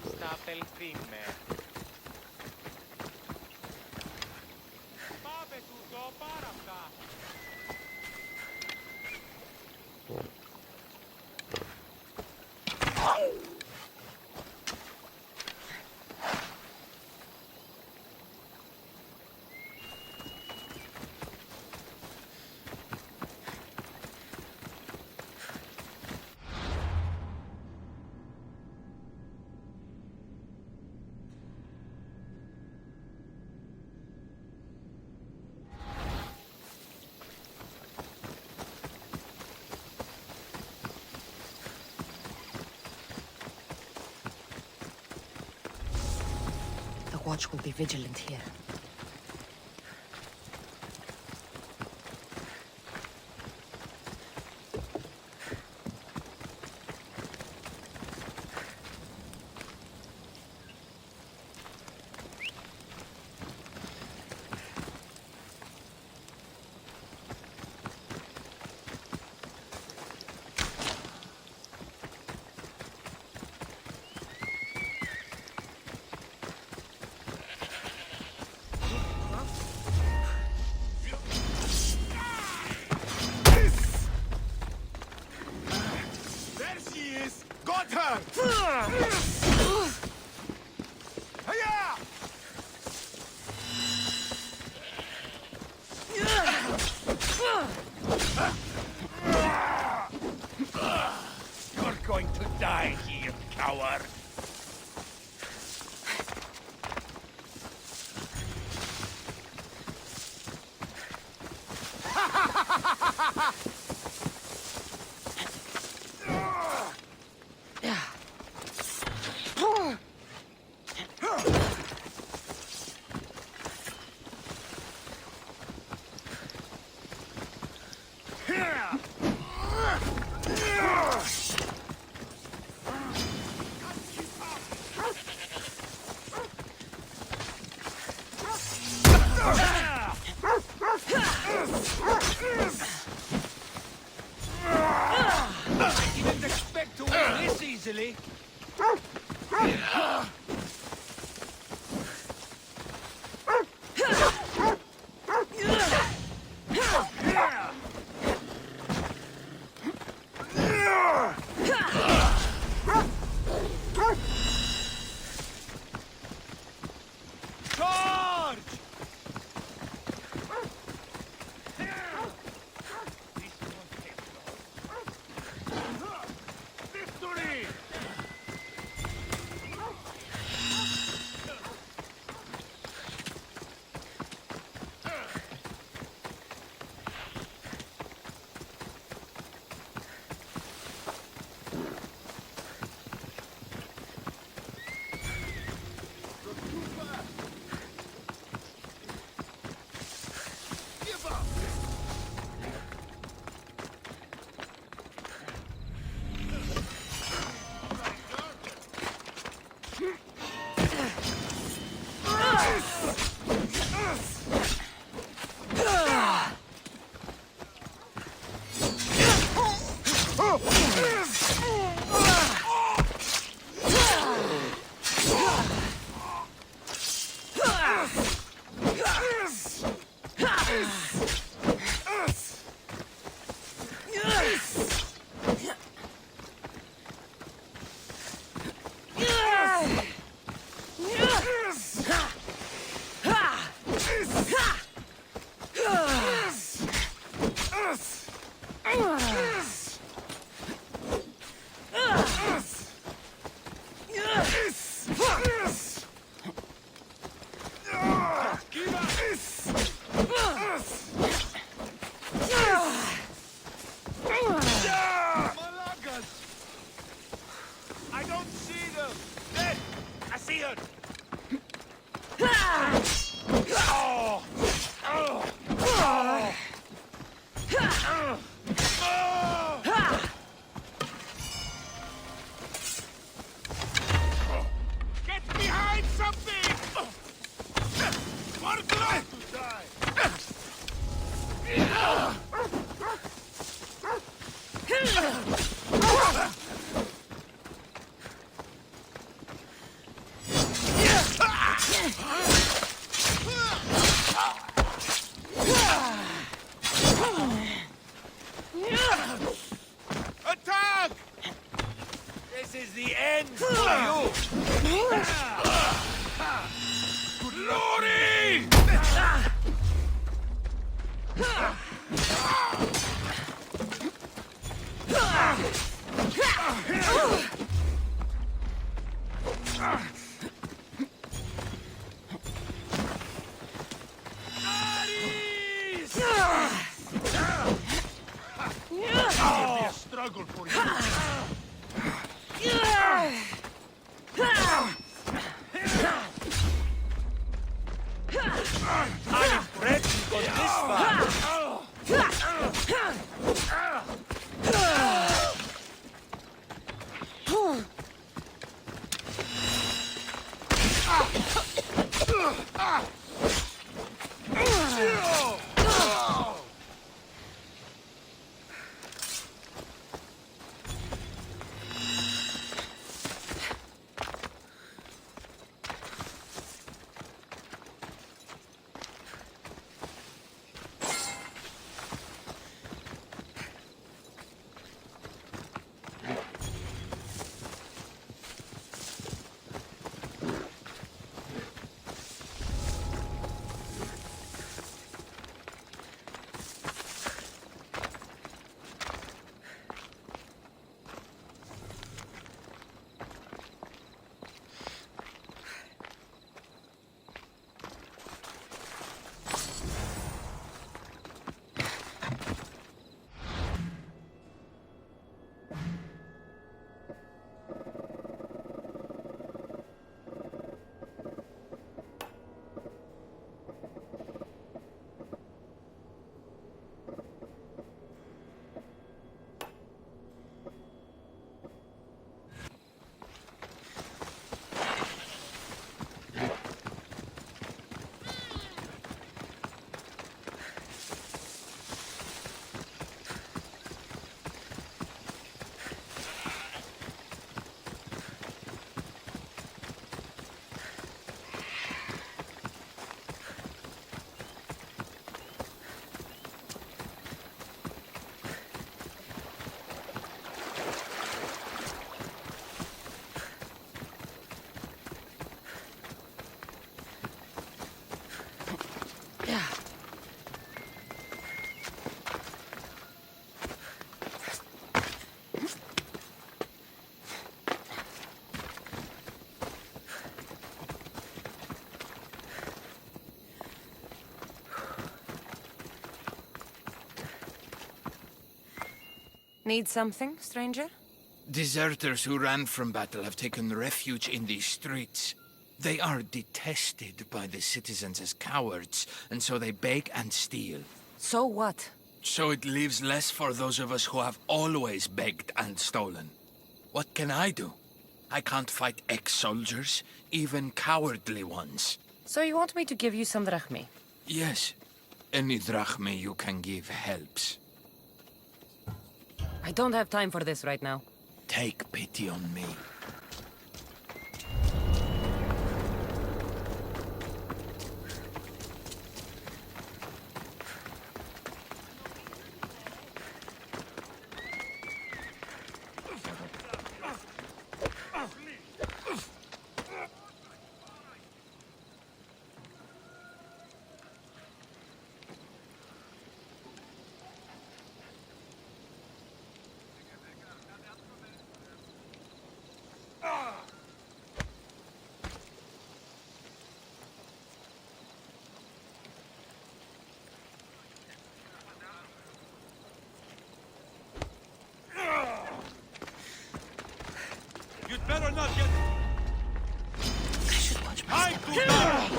Sta apelfimme. Pape tutto parata. The watch will be vigilant here. You're going to die here, coward. me? Charge! Victory! Give up! Malagas! I don't see them! There! I see her! Oh! Oh! Oh! Get behind something! What to die? Attack! This is the end for you! Glory! It'll be a struggle for you. I'm ready for this fight. Need something, stranger? Deserters who ran from battle have taken refuge in these streets. They are detested by the citizens as cowards, and so they beg and steal. So what? So it leaves less for those of us who have always begged and stolen. What can I do? I can't fight ex-soldiers, even cowardly ones. So you want me to give you some drachmi? Yes, any drachme you can give helps. I don't have time for this right now. Take pity on me. You'd better not get... I should watch my I step. do not...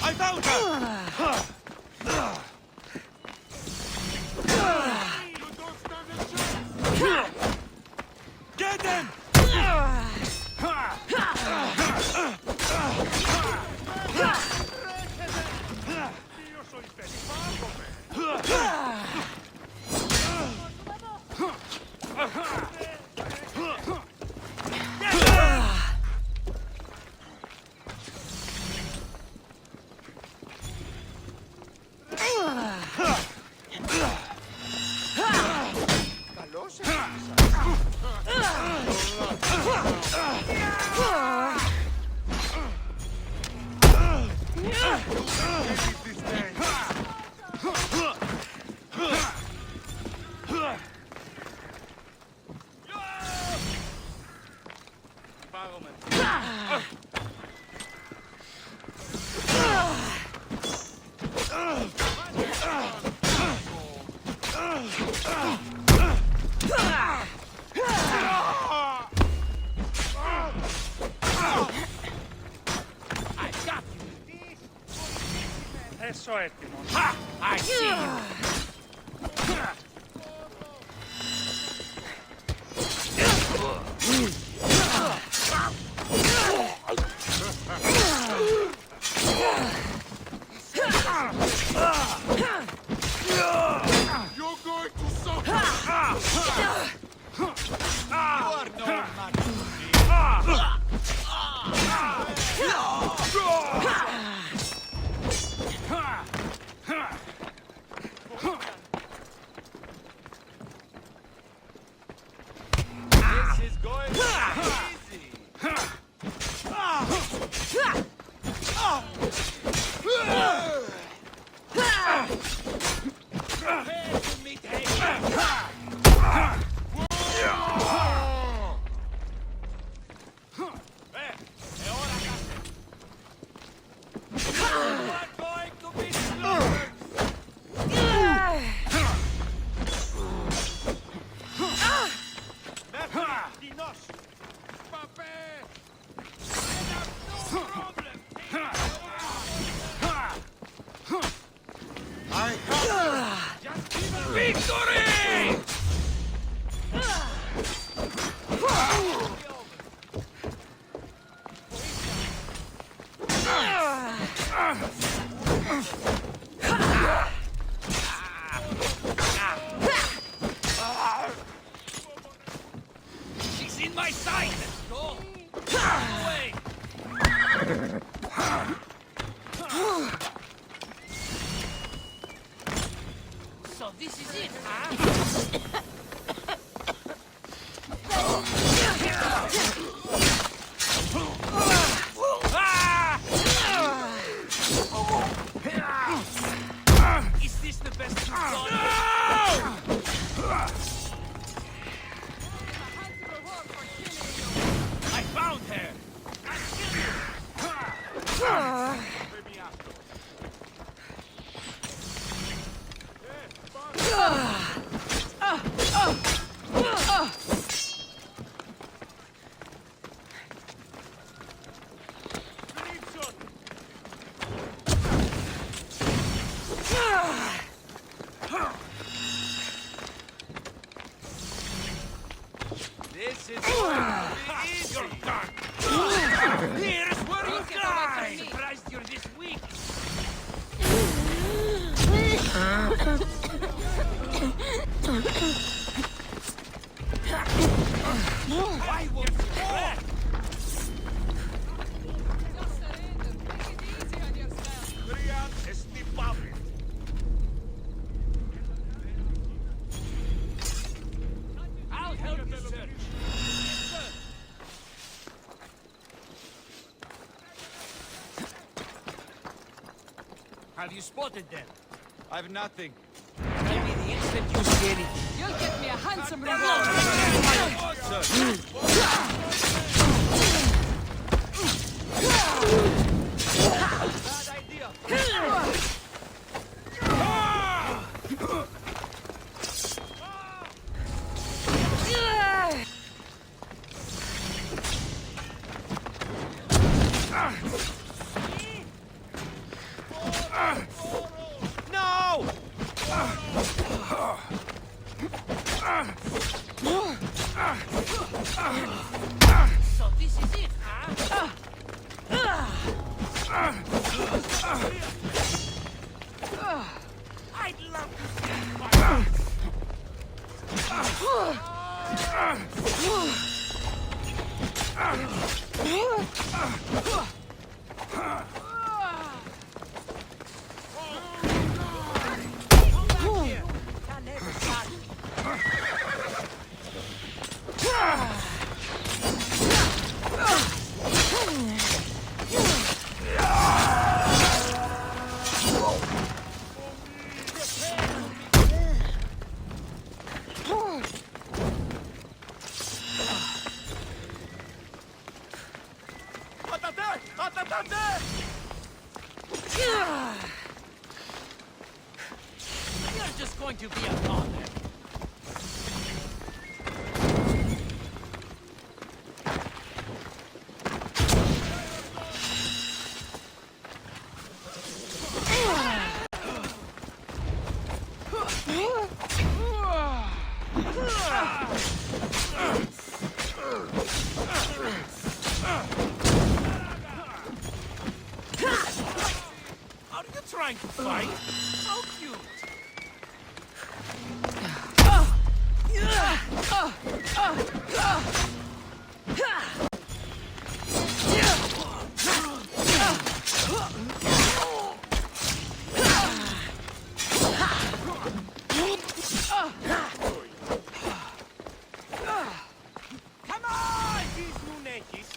I found her! You don't stand a chance! Get him! Io sono Adesso Ettimo. Ha! I see you! You're going to suffer! You are no match for me! This is going easy! Prepare to meet going to be slaughtered! Victory! this is it, huh? Is this the best you've got? I found her! I'll kill you! This is easy. You're done. Here's where you die. Surprised you're this weak. Why won't you rest? I'll help you search. Have you spotted them? I've nothing. Tell me the instant you see anything. You'll get me a handsome reward. Bad idea. No! So this is it, huh? I'd love to see you fight. You're just going to be a bother. Are you trying to fight? How cute! Come on, these lunatics!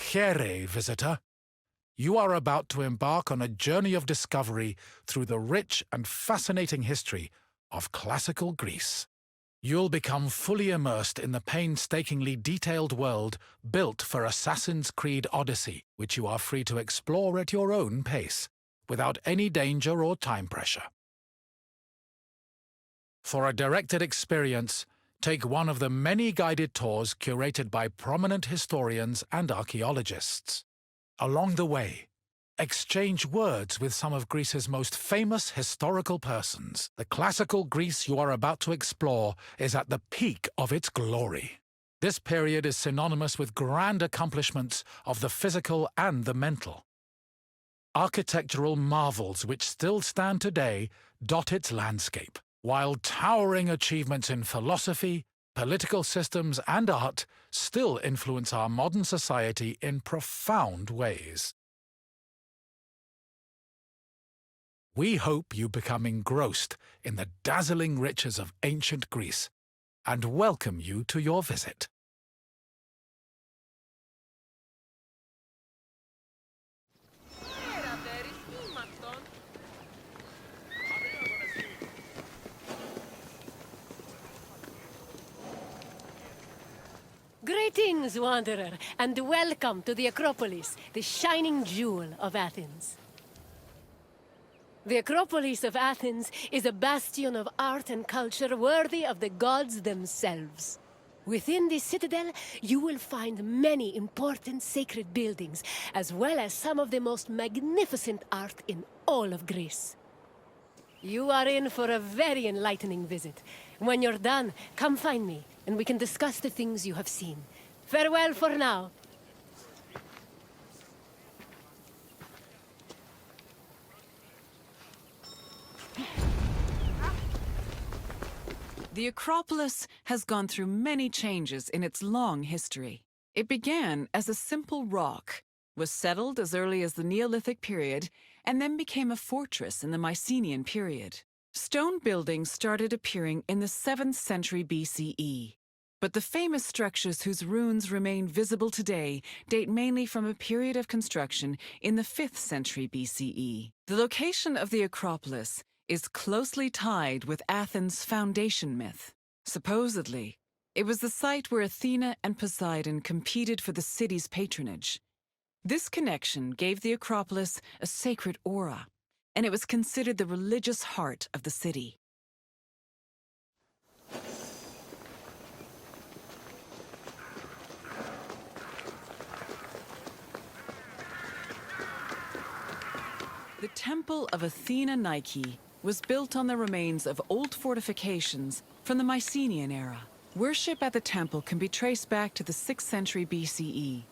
Here, visitor. You are about to embark on a journey of discovery through the rich and fascinating history of classical Greece. You'll become fully immersed in the painstakingly detailed world built for Assassin's Creed Odyssey, which you are free to explore at your own pace, without any danger or time pressure. For a directed experience, take one of the many guided tours curated by prominent historians and archaeologists. Along the way, exchange words with some of Greece's most famous historical persons. The classical Greece you are about to explore is at the peak of its glory. This period is synonymous with grand accomplishments of the physical and the mental. Architectural marvels which still stand today dot its landscape, while towering achievements in philosophy, political systems, and art still influence our modern society in profound ways. We hope you become engrossed in the dazzling riches of ancient Greece and welcome you to your visit. Greetings, wanderer, and welcome to the Acropolis, the shining jewel of Athens. The Acropolis of Athens is a bastion of art and culture worthy of the gods themselves. Within this citadel, you will find many important sacred buildings, as well as some of the most magnificent art in all of Greece. You are in for a very enlightening visit. When you're done, come find me, and we can discuss the things you have seen. Farewell for now. The Acropolis has gone through many changes in its long history. It began as a simple rock, was settled as early as the Neolithic period, and then became a fortress in the Mycenaean period. Stone buildings started appearing in the 7th century BCE. But the famous structures whose ruins remain visible today date mainly from a period of construction in the 5th century BCE. The location of the Acropolis is closely tied with Athens' foundation myth. Supposedly, it was the site where Athena and Poseidon competed for the city's patronage. This connection gave the Acropolis a sacred aura, and it was considered the religious heart of the city. The Temple of Athena Nike was built on the remains of old fortifications from the Mycenaean era. Worship at the temple can be traced back to the 6th century BCE,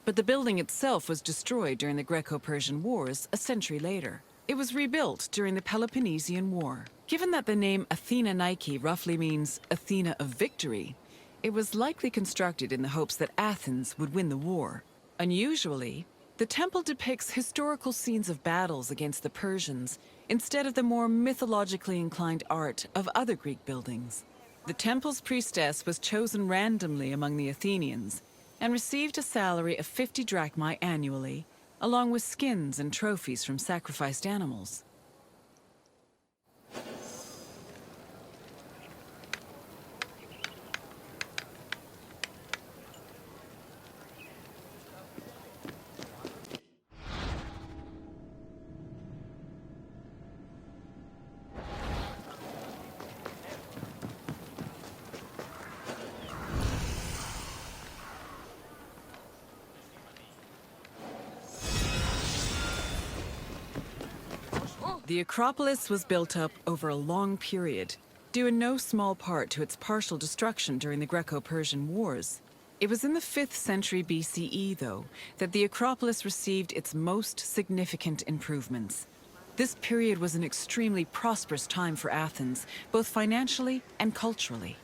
but the building itself was destroyed during the Greco-Persian Wars a century later. It was rebuilt during the Peloponnesian War. Given that the name Athena Nike roughly means Athena of victory, it was likely constructed in the hopes that Athens would win the war. Unusually, the temple depicts historical scenes of battles against the Persians instead of the more mythologically inclined art of other Greek buildings. The temple's priestess was chosen randomly among the Athenians and received a salary of 50 drachmae annually, along with skins and trophies from sacrificed animals. The Acropolis was built up over a long period, due in no small part to its partial destruction during the Greco-Persian Wars. It was in the 5th century BCE, though, that the Acropolis received its most significant improvements. This period was an extremely prosperous time for Athens, both financially and culturally.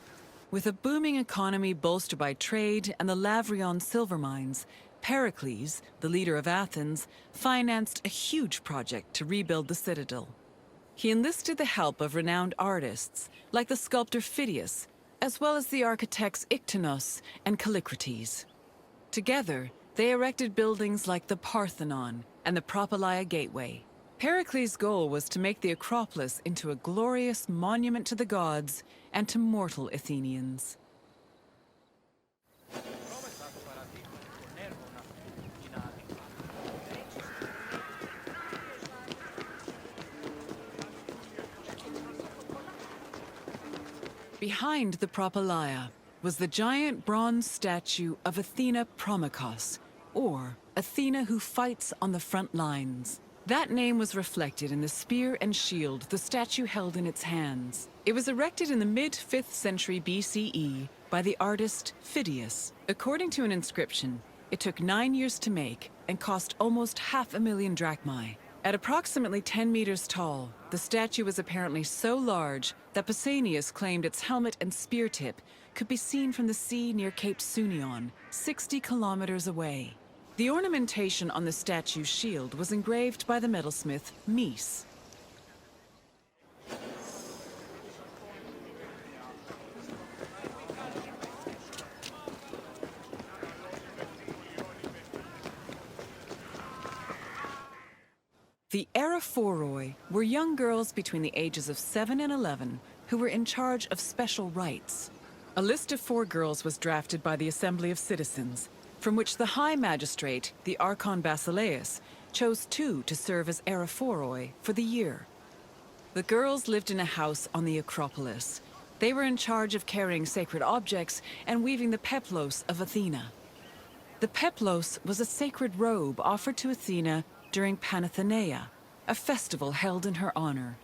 With a booming economy bolstered by trade and the Lavrion silver mines, Pericles, the leader of Athens, financed a huge project to rebuild the citadel. He enlisted the help of renowned artists, like the sculptor Phidias, as well as the architects Iktinos and Callicrates. Together, They erected buildings like the Parthenon and the Propylaea Gateway. Pericles' goal was to make the Acropolis into a glorious monument to the gods and to mortal Athenians. Behind the Propylaea was the giant bronze statue of Athena Promachos, or Athena who fights on the front lines. That name was reflected in the spear and shield the statue held in its hands. It was erected in the mid-5th century BCE by the artist Phidias. According to an inscription, it took 9 years to make and cost almost 500,000 drachmae. At approximately 10 meters tall, the statue was apparently so large that Pausanias claimed its helmet and spear tip could be seen from the sea near Cape Sunion, 60 kilometers away. The ornamentation on the statue's shield was engraved by the metalsmith Mies. The Aerophoroi were young girls between the ages of 7 and 11 who were in charge of special rites. A list of 4 girls was drafted by the Assembly of Citizens, from which the High Magistrate, the Archon Basileus, chose 2 to serve as Aerophoroi for the year. The girls lived in a house on the Acropolis. They were in charge of carrying sacred objects and weaving the peplos of Athena. The peplos was a sacred robe offered to Athena during Panathenaea, a festival held in her honor.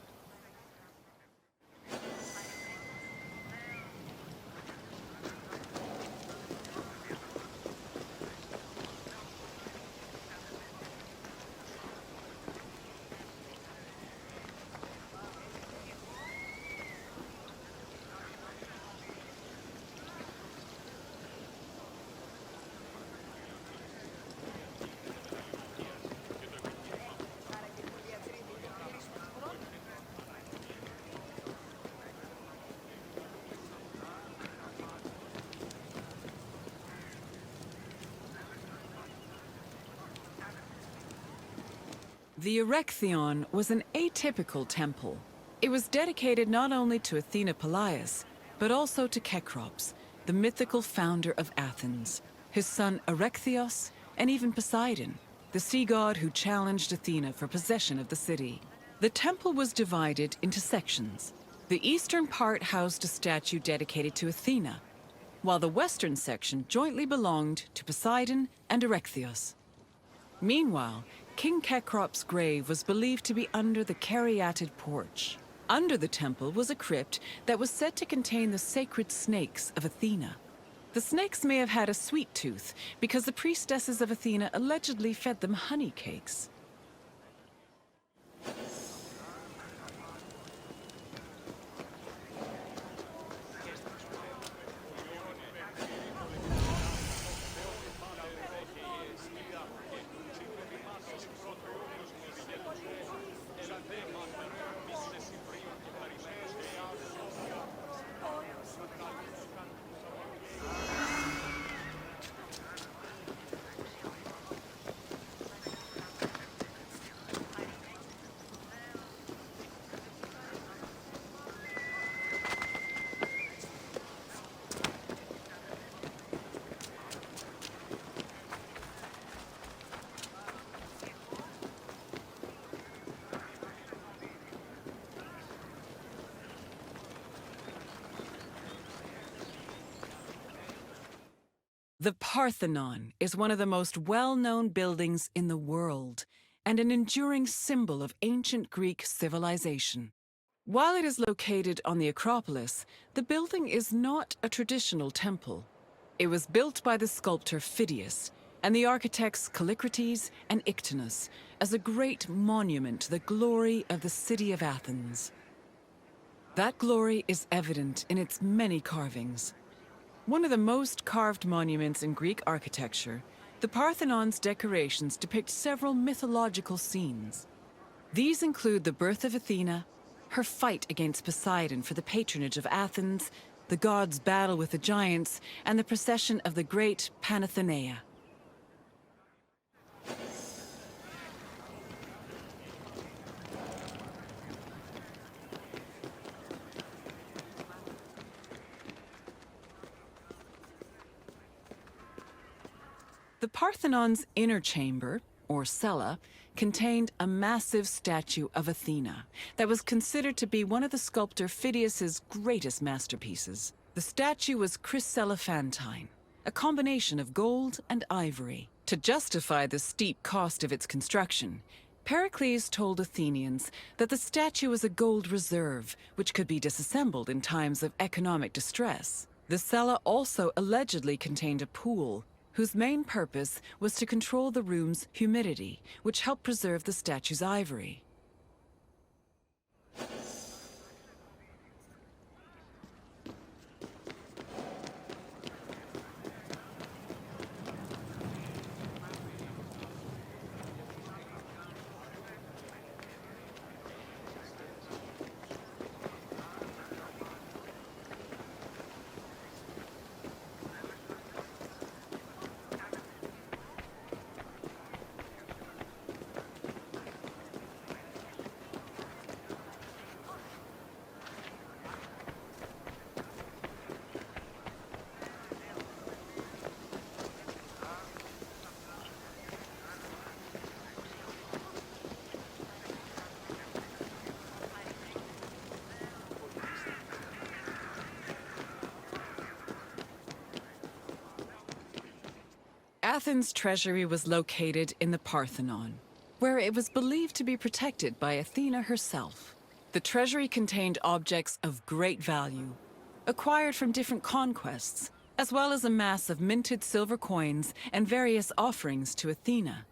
The Erechtheion was an atypical temple. It was dedicated not only to Athena Polias, but also to Cecrops, the mythical founder of Athens, his son Erechtheos, and even Poseidon, the sea god who challenged Athena for possession of the city. The temple was divided into sections. The eastern part housed a statue dedicated to Athena, while the western section jointly belonged to Poseidon and Erechtheos. Meanwhile, King Cecrops' grave was believed to be under the caryatid porch. Under the temple was a crypt that was said to contain the sacred snakes of Athena. The snakes may have had a sweet tooth because the priestesses of Athena allegedly fed them honey cakes. The Parthenon is one of the most well-known buildings in the world and an enduring symbol of ancient Greek civilization. While it is located on the Acropolis, the building is not a traditional temple. It was built by the sculptor Phidias and the architects Callicrates and Ictinus as a great monument to the glory of the city of Athens. That glory is evident in its many carvings. One of the most carved monuments in Greek architecture, the Parthenon's decorations depict several mythological scenes. These include the birth of Athena, her fight against Poseidon for the patronage of Athens, the gods' battle with the giants, and the procession of the great Panathenaea. The Parthenon's inner chamber, or cella, contained a massive statue of Athena that was considered to be one of the sculptor Phidias's greatest masterpieces. The statue was chryselephantine, a combination of gold and ivory. To justify the steep cost of its construction, Pericles told Athenians that the statue was a gold reserve, which could be disassembled in times of economic distress. The cella also allegedly contained a pool, whose main purpose was to control the room's humidity, which helped preserve the statue's ivory. Athens' treasury was located in the Parthenon, where it was believed to be protected by Athena herself. The treasury contained objects of great value, acquired from different conquests, as well as a mass of minted silver coins and various offerings to Athena.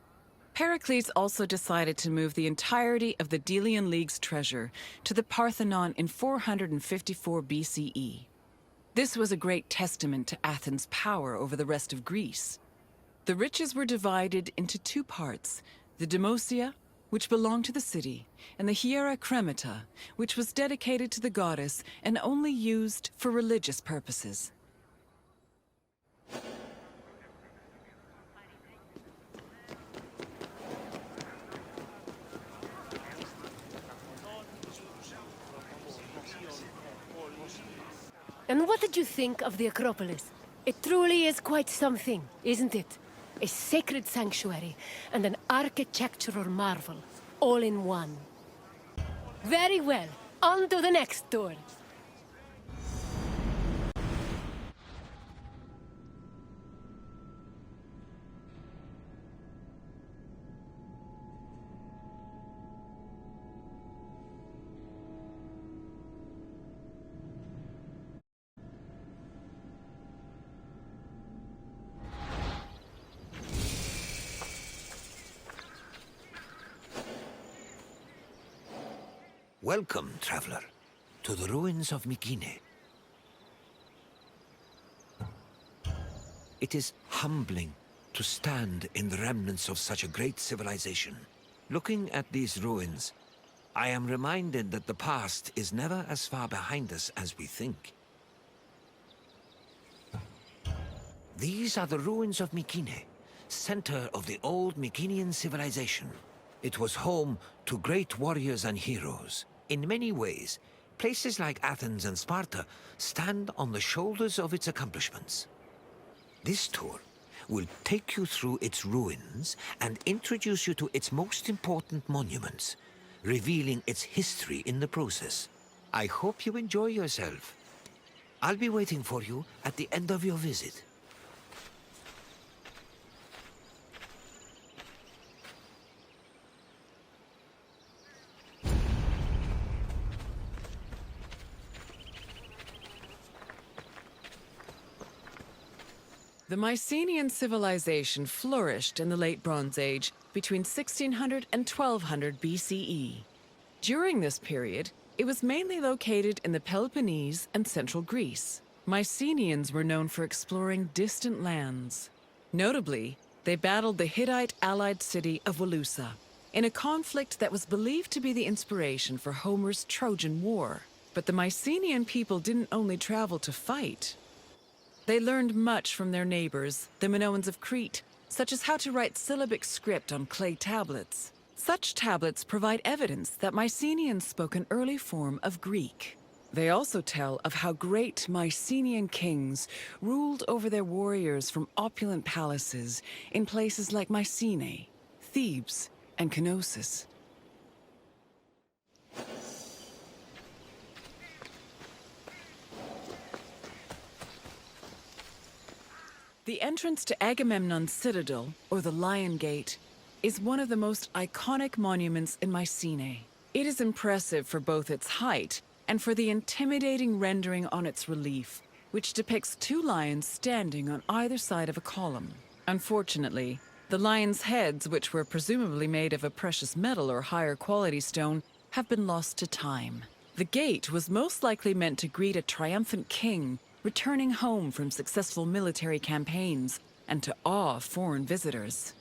Pericles also decided to move the entirety of the Delian League's treasure to the Parthenon in 454 BCE. This was a great testament to Athens' power over the rest of Greece. The riches were divided into two parts, the Demosia, which belonged to the city, and the Hiera Cremata, which was dedicated to the goddess and only used for religious purposes. And what did you think of the Acropolis? It truly is quite something, isn't it? A sacred sanctuary and an architectural marvel, all in one. Very well, on to the next tour. Welcome, traveler, to the ruins of Mykene. It is humbling to stand in the remnants of such a great civilization. Looking at these ruins, I am reminded that the past is never as far behind us as we think. These are the ruins of Mykene, center of the old Mykenean civilization. It was home to great warriors and heroes. In many ways, places like Athens and Sparta stand on the shoulders of its accomplishments. This tour will take you through its ruins and introduce you to its most important monuments, revealing its history in the process. I hope you enjoy yourself. I'll be waiting for you at the end of your visit. The Mycenaean civilization flourished in the Late Bronze Age between 1600 and 1200 BCE. During this period, it was mainly located in the Peloponnese and central Greece. Mycenaeans were known for exploring distant lands. Notably, they battled the Hittite-allied city of Walusa in a conflict that was believed to be the inspiration for Homer's Trojan War. But the Mycenaean people didn't only travel to fight. They learned much from their neighbors, the Minoans of Crete, such as how to write syllabic script on clay tablets. Such tablets provide evidence that Mycenaeans spoke an early form of Greek. They also tell of how great Mycenaean kings ruled over their warriors from opulent palaces in places like Mycenae, Thebes, and Knossos. The entrance to Agamemnon's citadel, or the Lion Gate, is one of the most iconic monuments in Mycenae. It is impressive for both its height and for the intimidating rendering on its relief, which depicts two lions standing on either side of a column. Unfortunately, the lions' heads, which were presumably made of a precious metal or higher quality stone, have been lost to time. The gate was most likely meant to greet a triumphant king returning home from successful military campaigns and to awe foreign visitors.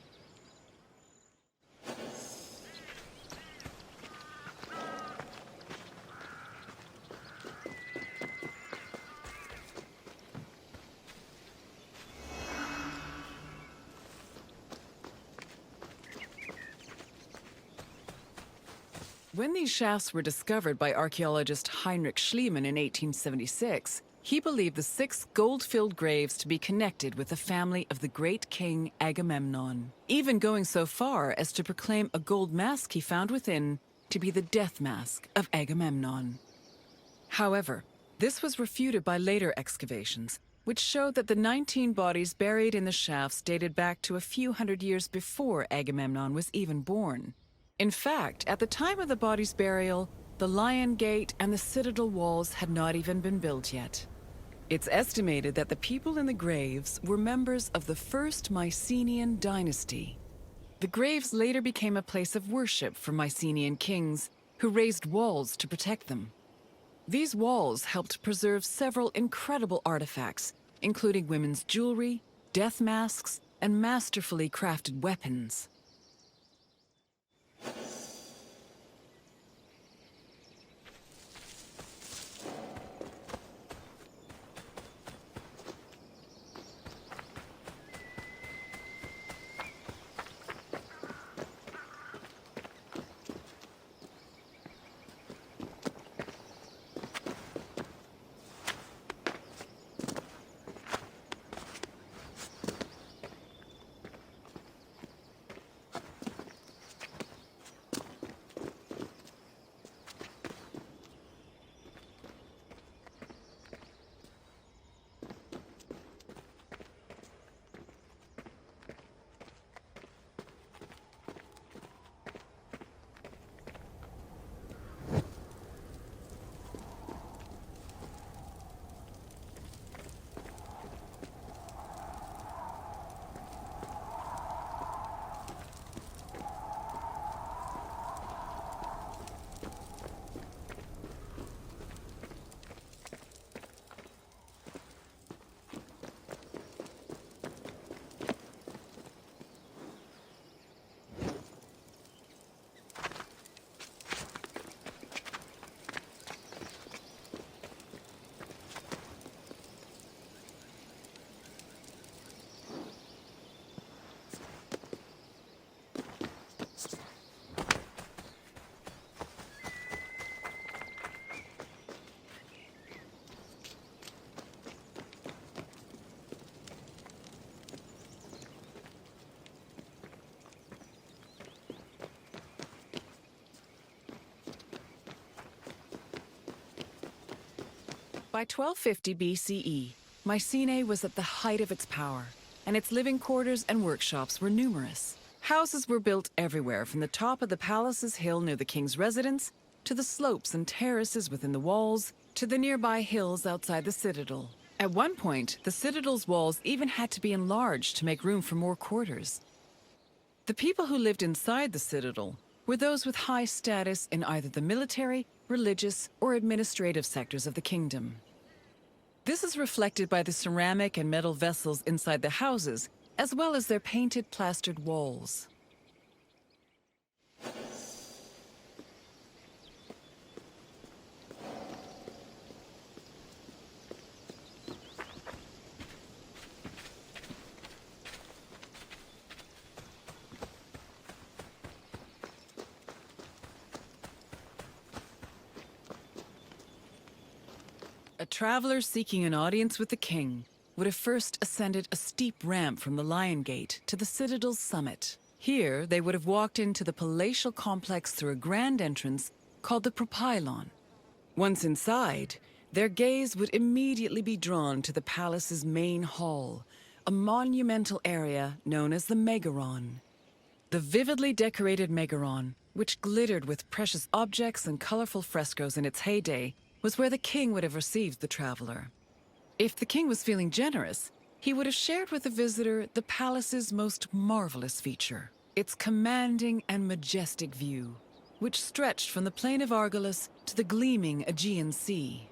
When these shafts were discovered by archaeologist Heinrich Schliemann in 1876, he believed the 6 gold-filled graves to be connected with the family of the great king Agamemnon, even going so far as to proclaim a gold mask he found within to be the death mask of Agamemnon. However, this was refuted by later excavations, which showed that the 19 bodies buried in the shafts dated back to a few hundred years before Agamemnon was even born. In fact, at the time of the body's burial, the Lion Gate and the citadel walls had not even been built yet. It's estimated that the people in the graves were members of the first Mycenaean dynasty. The graves later became a place of worship for Mycenaean kings, who raised walls to protect them. These walls helped preserve several incredible artifacts, including women's jewelry, death masks, and masterfully crafted weapons. By 1250 BCE, Mycenae was at the height of its power, and its living quarters and workshops were numerous. Houses were built everywhere, from the top of the palace's hill near the king's residence, to the slopes and terraces within the walls, to the nearby hills outside the citadel. At one point, the citadel's walls even had to be enlarged to make room for more quarters. The people who lived inside the citadel were those with high status in either the military, religious, or administrative sectors of the kingdom. This is reflected by the ceramic and metal vessels inside the houses, as well as their painted, plastered walls. Travelers seeking an audience with the king would have first ascended a steep ramp from the Lion Gate to the Citadel's summit. Here, they would have walked into the palatial complex through a grand entrance called the Propylon. Once inside, their gaze would immediately be drawn to the palace's main hall, a monumental area known as the Megaron. The vividly decorated Megaron, which glittered with precious objects and colorful frescoes in its heyday, was where the king would have received the traveler. If the king was feeling generous, he would have shared with the visitor the palace's most marvelous feature, its commanding and majestic view, which stretched from the plain of Argolis to the gleaming Aegean Sea.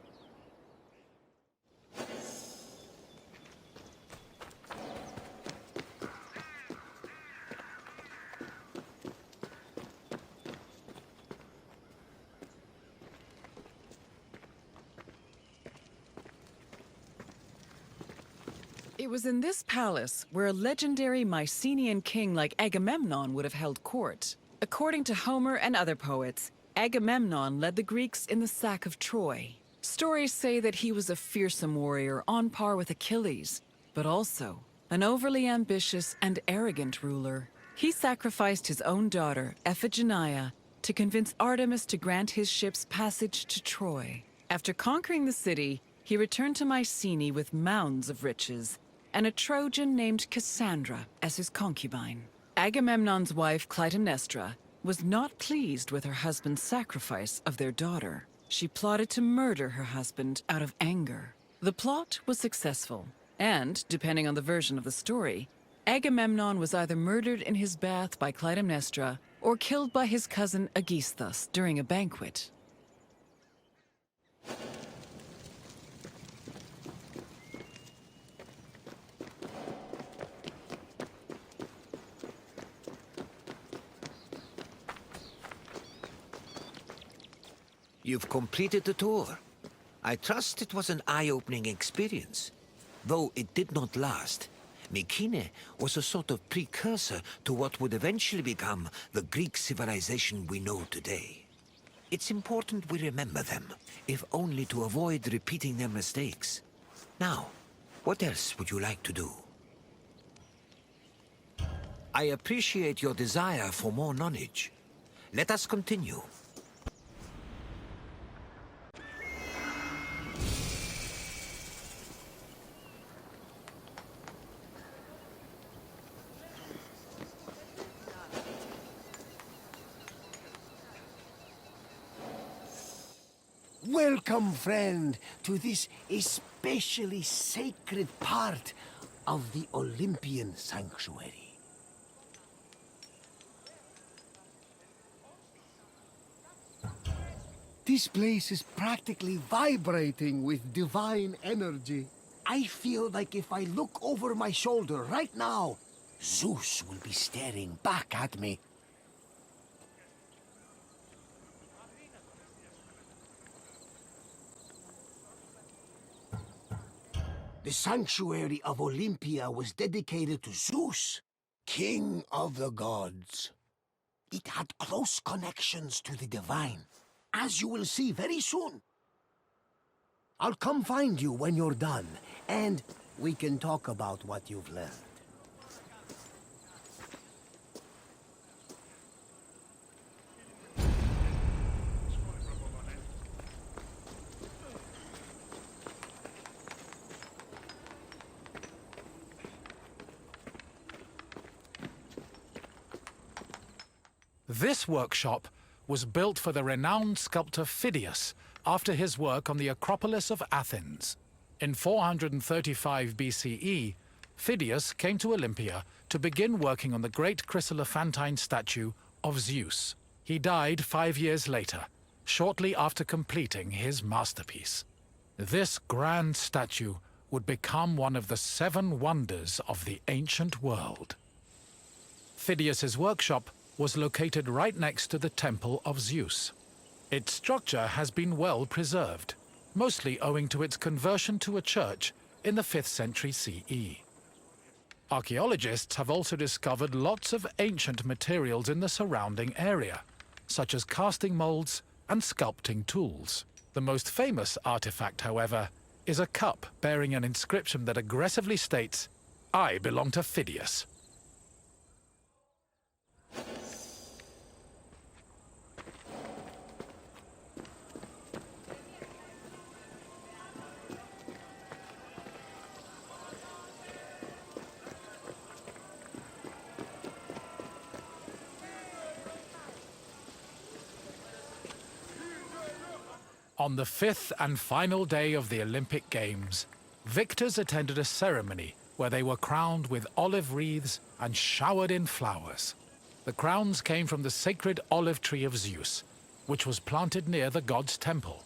It was in this palace where a legendary Mycenaean king like Agamemnon would have held court. According to Homer and other poets, Agamemnon led the Greeks in the sack of Troy. Stories say that he was a fearsome warrior on par with Achilles, but also an overly ambitious and arrogant ruler. He sacrificed his own daughter, Iphigenia, to convince Artemis to grant his ships passage to Troy. After conquering the city, he returned to Mycenae with mounds of riches, and a Trojan named Cassandra as his concubine. Agamemnon's wife, Clytemnestra, was not pleased with her husband's sacrifice of their daughter. She plotted to murder her husband out of anger. The plot was successful, and, depending on the version of the story, Agamemnon was either murdered in his bath by Clytemnestra or killed by his cousin Aegisthus during a banquet. You've completed the tour. I trust it was an eye-opening experience. Though it did not last, Mycenae was a sort of precursor to what would eventually become the Greek civilization we know today. It's important we remember them, if only to avoid repeating their mistakes. Now, what else would you like to do? I appreciate your desire for more knowledge. Let us continue. Welcome, friend, to this especially sacred part of the Olympian sanctuary. This place is practically vibrating with divine energy. I feel like if I look over my shoulder right now, Zeus will be staring back at me. The sanctuary of Olympia was dedicated to Zeus, king of the gods. It had close connections to the divine, as you will see very soon. I'll come find you when you're done, and we can talk about what you've learned. This workshop was built for the renowned sculptor Phidias after his work on the Acropolis of Athens. In 435 BCE, Phidias came to Olympia to begin working on the great chryselephantine statue of Zeus. He died 5 years later, shortly after completing his masterpiece. This grand statue would become one of the 7 wonders of the ancient world. Phidias's workshop was located right next to the Temple of Zeus. Its structure has been well preserved, mostly owing to its conversion to a church in the 5th century CE. Archaeologists have also discovered lots of ancient materials in the surrounding area, such as casting molds and sculpting tools. The most famous artifact, however, is a cup bearing an inscription that aggressively states, "I belong to Phidias." On the fifth and final day of the Olympic Games, victors attended a ceremony where they were crowned with olive wreaths and showered in flowers. The crowns came from the sacred olive tree of Zeus, which was planted near the god's temple.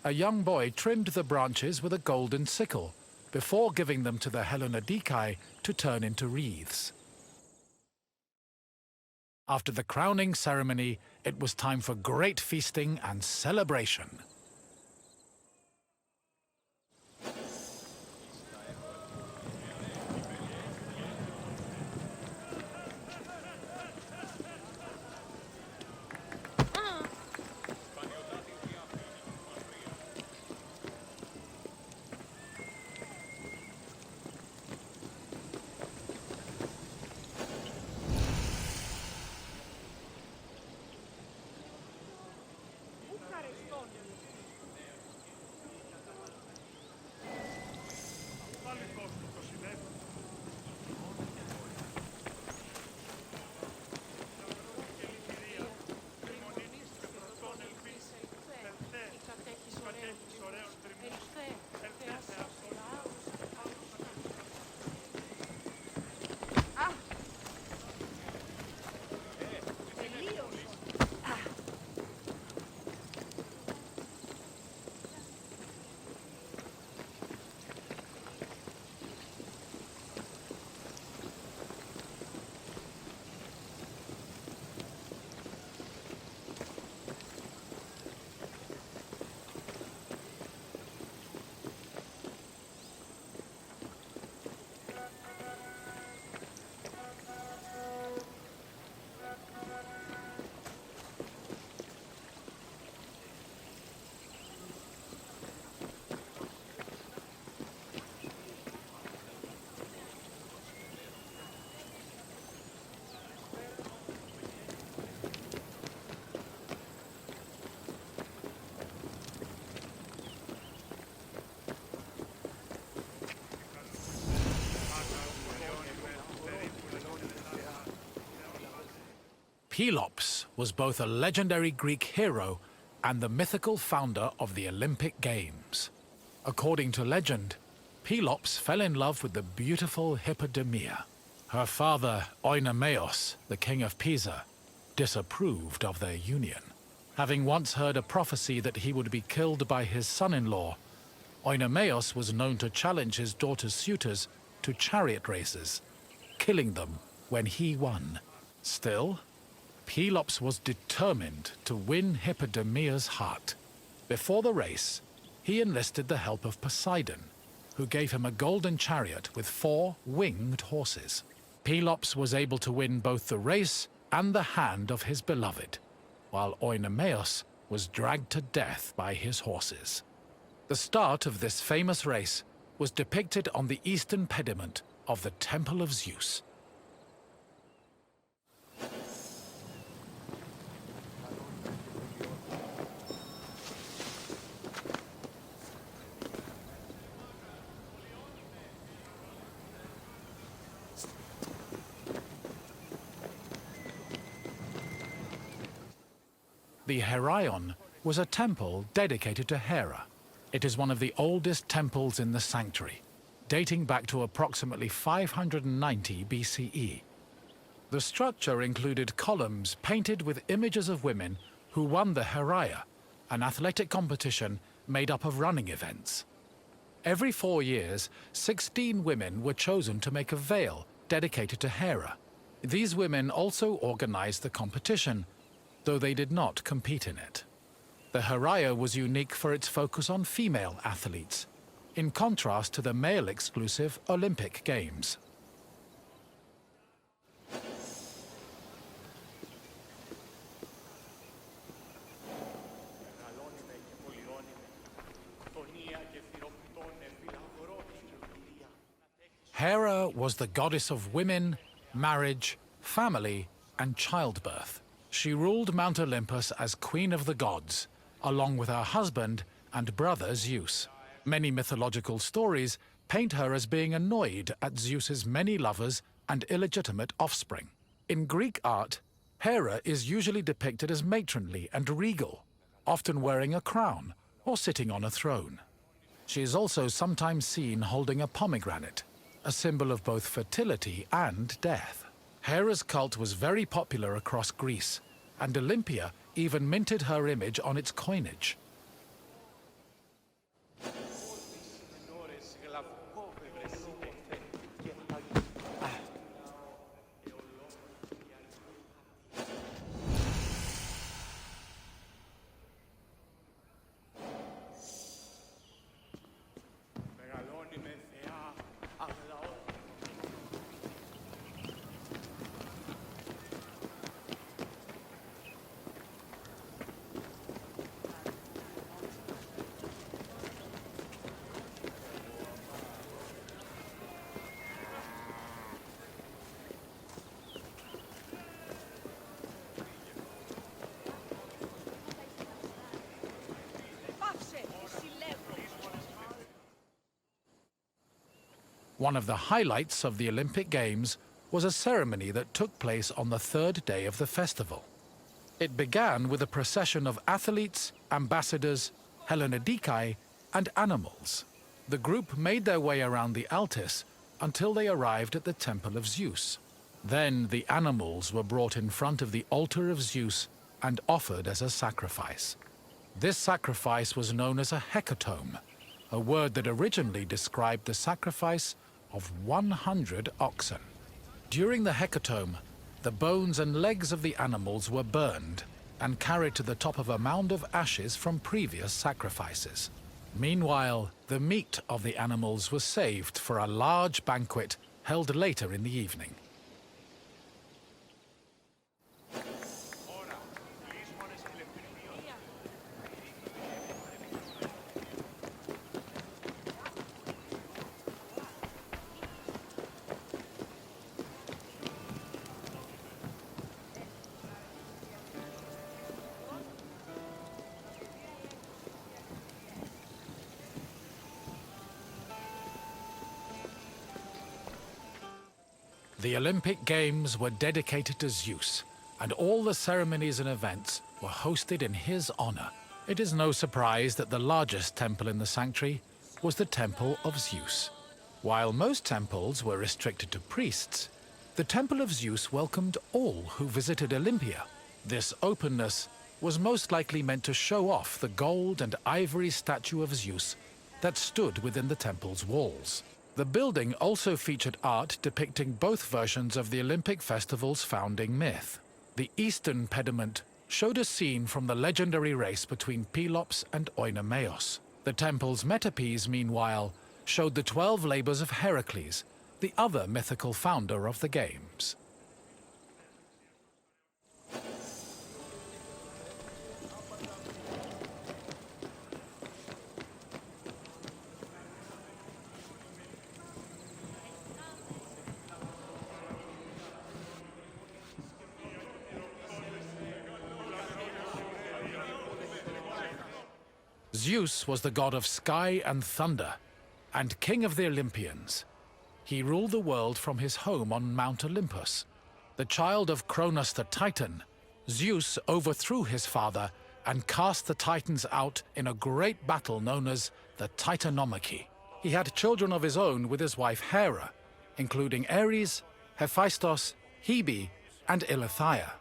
A young boy trimmed the branches with a golden sickle before giving them to the Hellanodikai to turn into wreaths. After the crowning ceremony, it was time for great feasting and celebration. Pelops was both a legendary Greek hero and the mythical founder of the Olympic Games. According to legend, Pelops fell in love with the beautiful Hippodamia. Her father, Oenomaus, the king of Pisa, disapproved of their union. Having once heard a prophecy that he would be killed by his son-in-law, Oenomaus was known to challenge his daughter's suitors to chariot races, killing them when he won. Still, Pelops was determined to win Hippodamia's heart. Before the race, he enlisted the help of Poseidon, who gave him a golden chariot with 4 winged horses. Pelops was able to win both the race and the hand of his beloved, while Oenomaus was dragged to death by his horses. The start of this famous race was depicted on the eastern pediment of the Temple of Zeus. The Heraion was a temple dedicated to Hera. It is one of the oldest temples in the sanctuary, dating back to approximately 590 BCE. The structure included columns painted with images of women who won the Heraia, an athletic competition made up of running events. Every 4 years, 16 women were chosen to make a veil dedicated to Hera. These women also organized the competition, though they did not compete in it. The Heraia was unique for its focus on female athletes, in contrast to the male-exclusive Olympic Games. Hera was the goddess of women, marriage, family, and childbirth. She ruled Mount Olympus as Queen of the Gods, along with her husband and brother Zeus. Many mythological stories paint her as being annoyed at Zeus's many lovers and illegitimate offspring. In Greek art, Hera is usually depicted as matronly and regal, often wearing a crown or sitting on a throne. She is also sometimes seen holding a pomegranate, a symbol of both fertility and death. Hera's cult was very popular across Greece, and Olympia even minted her image on its coinage. One of the highlights of the Olympic Games was a ceremony that took place on the third day of the festival. It began with a procession of athletes, ambassadors, Hellenodikai, and animals. The group made their way around the Altis until they arrived at the Temple of Zeus. Then the animals were brought in front of the altar of Zeus and offered as a sacrifice. This sacrifice was known as a hecatomb, a word that originally described the sacrifice of 100 oxen. During the hecatomb, the bones and legs of the animals were burned and carried to the top of a mound of ashes from previous sacrifices. Meanwhile, the meat of the animals was saved for a large banquet held later in the evening. The Olympic Games were dedicated to Zeus, and all the ceremonies and events were hosted in his honor. It is no surprise that the largest temple in the sanctuary was the Temple of Zeus. While most temples were restricted to priests, the Temple of Zeus welcomed all who visited Olympia. This openness was most likely meant to show off the gold and ivory statue of Zeus that stood within the temple's walls. The building also featured art depicting both versions of the Olympic festival's founding myth. The eastern pediment showed a scene from the legendary race between Pelops and Oinomaos. The temple's metapiece, meanwhile, showed the 12 labors of Heracles, the other mythical founder of the games. Zeus was the god of sky and thunder, and king of the Olympians. He ruled the world from his home on Mount Olympus. The child of Cronus the Titan, Zeus overthrew his father and cast the Titans out in a great battle known as the Titanomachy. He had children of his own with his wife Hera, including Ares, Hephaestus, Hebe, and Eileithyia.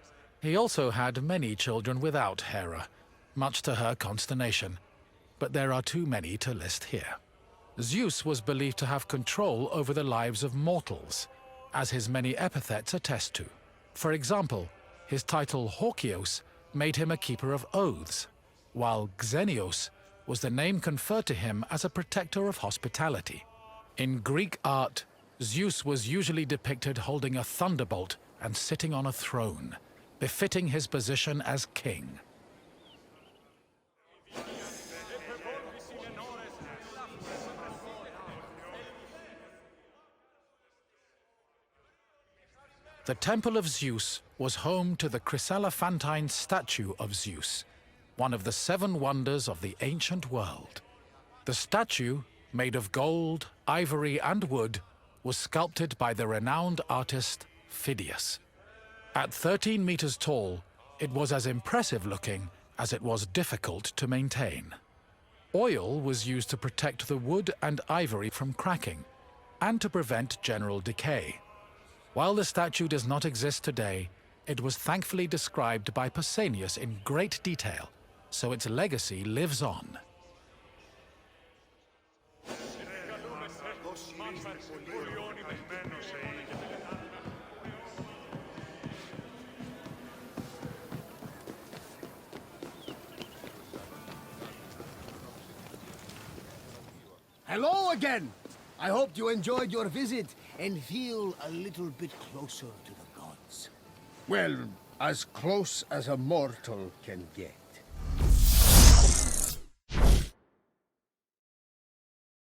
He also had many children without Hera, much to her consternation, but there are too many to list here. Zeus was believed to have control over the lives of mortals, as his many epithets attest to. For example, his title Horkios made him a keeper of oaths, while Xenios was the name conferred to him as a protector of hospitality. In Greek art, Zeus was usually depicted holding a thunderbolt and sitting on a throne, befitting his position as king. The Temple of Zeus was home to the chryselephantine statue of Zeus, one of the 7 wonders of the ancient world. The statue, made of gold, ivory, and wood, was sculpted by the renowned artist Phidias. At 13 meters tall, it was as impressive looking as it was difficult to maintain. Oil was used to protect the wood and ivory from cracking and to prevent general decay. While the statue does not exist today, it was thankfully described by Pausanias in great detail, so its legacy lives on. Hello again! I hoped you enjoyed your visit and feel a little bit closer to the gods. Well, as close as a mortal can get.